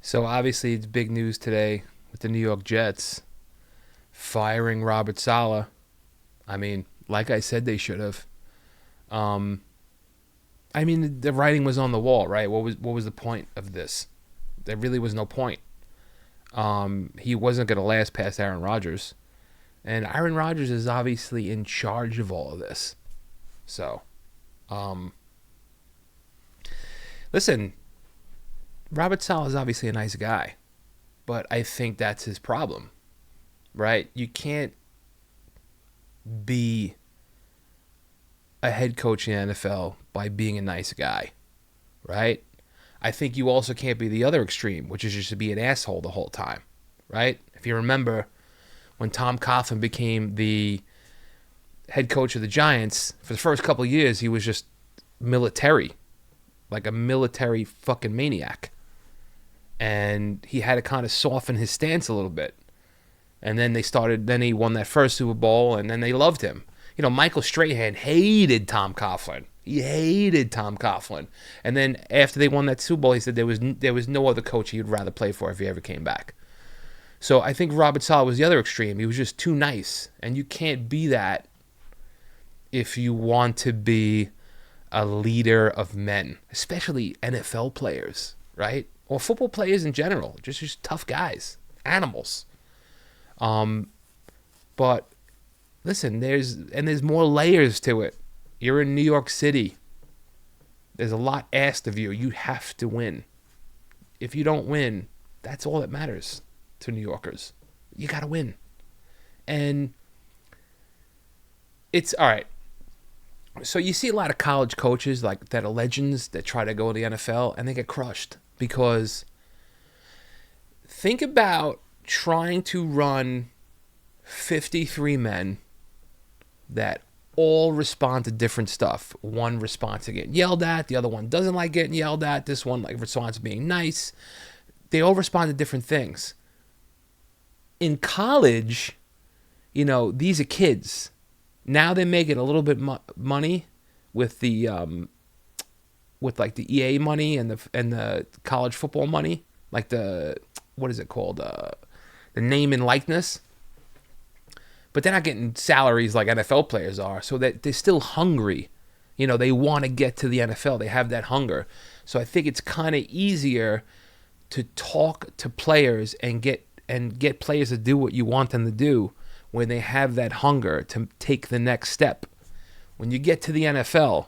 So obviously it's big news today with the New York Jets firing Robert Saleh. I mean, like I said, they should have. Um, I mean, the writing was on the wall, right? What was the point of this? There really was no point. He wasn't going to last past Aaron Rodgers, and Aaron Rodgers is obviously in charge of all of this. So, um, listen, Robert Saleh is obviously a nice guy, but I think that's his problem, right? You can't be a head coach in the NFL by being a nice guy, right? I think you also can't be the other extreme, which is just to be an asshole the whole time, right? If you remember when Tom Coughlin became the head coach of the Giants, for the first couple of years, he was just military, like a military fucking maniac. And he had to kind of soften his stance a little bit. And then he won that first Super Bowl, and then they loved him. You know, Michael Strahan hated Tom Coughlin. He hated Tom Coughlin. And then after they won that Super Bowl, he said there was no other coach he would rather play for if he ever came back. So I think Robert Saleh was the other extreme. He was just too nice. And you can't be that if you want to be a leader of men, especially NFL players, right? Or football players in general. Just tough guys, animals. But listen, there's more layers to it. You're in New York City. There's a lot asked of you. You have to win. If you don't win, that's all that matters to New Yorkers. You got to win. And it's all right. So you see a lot of college coaches like that are legends that try to go to the NFL and they get crushed because think about trying to run 53 men that all respond to different stuff. One responds to getting yelled at. The other one doesn't like getting yelled at. This one like responds to being nice. They all respond to different things. In college, you know, these are kids. Now they're making a little bit money with the with like the EA money and the college football money, like the what is it called, the name and likeness. But they're not getting salaries like NFL players are, so that they're still hungry. You know, they want to get to the NFL. They have that hunger. So I think it's kind of easier to talk to players and get players to do what you want them to do when they have that hunger to take the next step. When you get to the NFL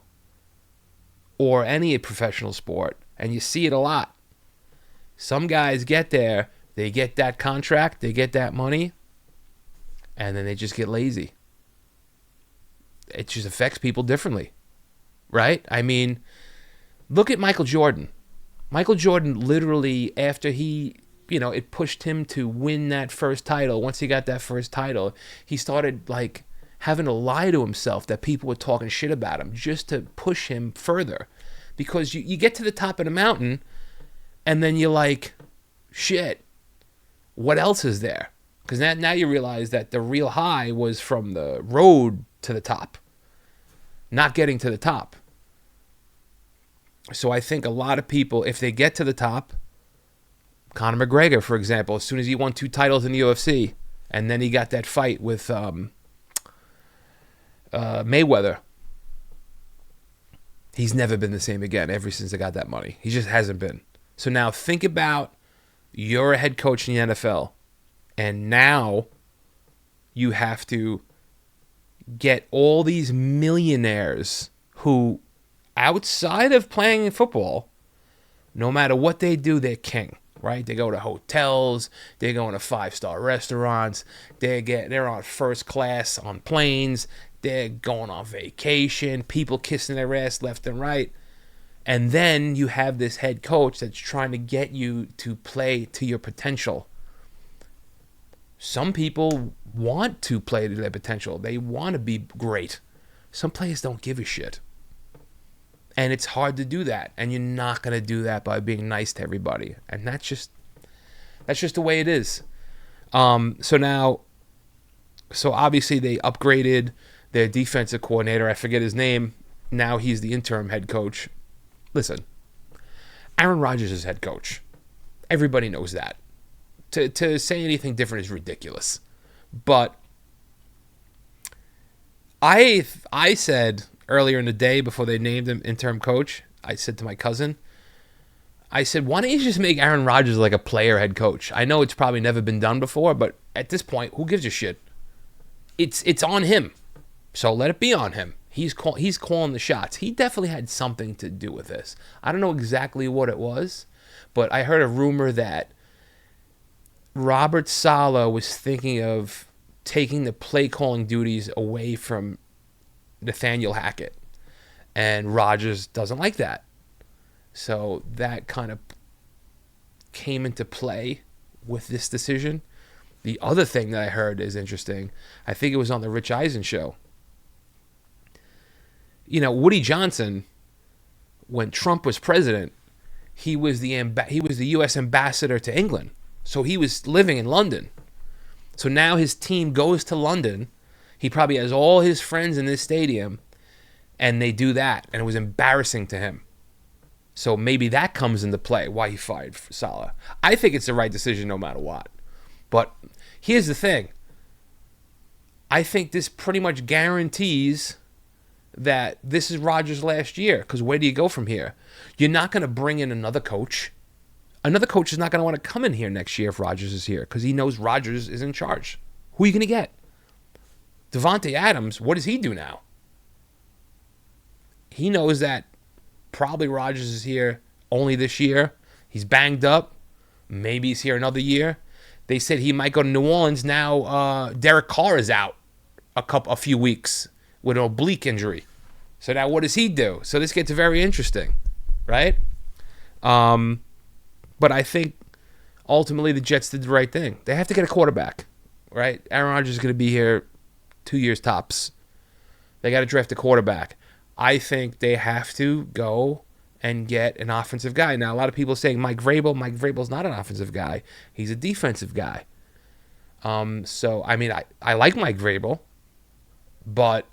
or any professional sport, and you see it a lot, some guys get there, they get that contract, they get that money, and then they just get lazy. It just affects people differently, right? I mean, look at Michael Jordan. Michael Jordan literally, after it pushed him to win that first title. Once he got that first title, he started like having to lie to himself that people were talking shit about him just to push him further. Because you get to the top of the mountain and then you're like, shit, what else is there? Because now you realize that the real high was from the road to the top, not getting to the top. So I think a lot of people, if they get to the top, Conor McGregor, for example, as soon as he won 2 titles in the UFC, and then he got that fight with Mayweather, he's never been the same again ever since they got that money. He just hasn't been. So now think about you're a head coach in the NFL, and now you have to get all these millionaires who, outside of playing football, no matter what they do, they're king. Right? They go to hotels, they're going to 5-star restaurants, they're on first class on planes, they're going on vacation, people kissing their ass left and right. And then you have this head coach that's trying to get you to play to your potential. Some people want to play to their potential. They want to be great. Some players don't give a shit. And it's hard to do that. And you're not going to do that by being nice to everybody. And that's just the way it is. So obviously they upgraded their defensive coordinator. I forget his name. Now he's the interim head coach. Listen, Aaron Rodgers is head coach. Everybody knows that. To say anything different is ridiculous. But I said earlier in the day before they named him interim coach, I said to my cousin, I said, why don't you just make Aaron Rodgers like a player head coach? I know it's probably never been done before, but at this point, who gives a shit? It's on him. So let it be on him. He's calling the shots. He definitely had something to do with this. I don't know exactly what it was, but I heard a rumor that Robert Saleh was thinking of taking the play calling duties away from Nathaniel Hackett, and Rodgers doesn't like that. So that kind of came into play with this decision. The other thing that I heard is interesting. I think it was on the Rich Eisen show. You know, Woody Johnson, when Trump was president, he was the U.S. ambassador to England. So he was living in London. So now his team goes to London. He probably has all his friends in this stadium, and they do that, and it was embarrassing to him. So maybe that comes into play, why he fired Saleh. I think it's the right decision no matter what. But here's the thing. I think this pretty much guarantees that this is Rodgers' last year, because where do you go from here? You're not going to bring in another coach. Another coach is not going to want to come in here next year if Rodgers is here, because he knows Rodgers is in charge. Who are you going to get? Devontae Adams, what does he do now? He knows that probably Rodgers is here only this year. He's banged up. Maybe he's here another year. They said he might go to New Orleans. Now Derek Carr is out a few weeks with an oblique injury. So now what does he do? So this gets very interesting, right? But I think ultimately the Jets did the right thing. They have to get a quarterback, right? Aaron Rodgers is going to be here 2 years tops. They got to draft a quarterback. I think they have to go and get an offensive guy. Now, a lot of people are saying Mike Vrabel. Mike Vrabel's not an offensive guy. He's a defensive guy. So, I mean, I like Mike Vrabel, but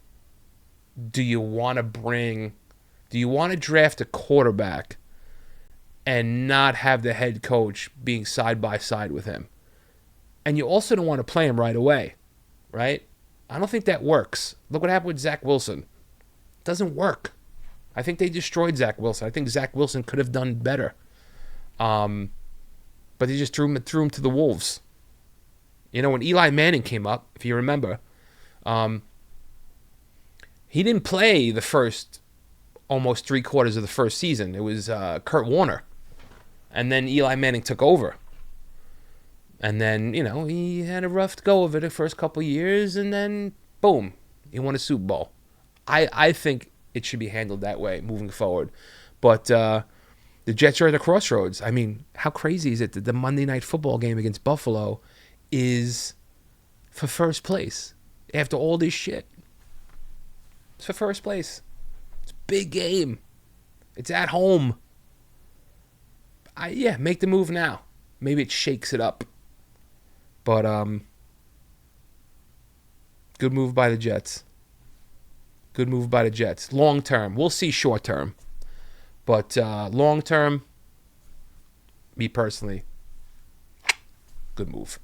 do you want to draft a quarterback and not have the head coach being side by side with him? And you also don't want to play him right away, right? I don't think that works. Look what happened with Zach Wilson. It doesn't work. I think they destroyed Zach Wilson. I think Zach Wilson could have done better. But they just threw him to the wolves. You know, when Eli Manning came up, if you remember, he didn't play the first almost 3/4 of the first season. It was Kurt Warner. And then Eli Manning took over. And then, you know, he had a rough go of it the first couple of years, and then, boom, he won a Super Bowl. I think it should be handled that way moving forward. But the Jets are at the crossroads. I mean, how crazy is it that the Monday Night Football game against Buffalo is for first place after all this shit? It's for first place. It's a big game. It's at home. Make the move now. Maybe it shakes it up. But good move by the Jets. Good move by the Jets. Long term. We'll see short term. But long term, me personally, good move.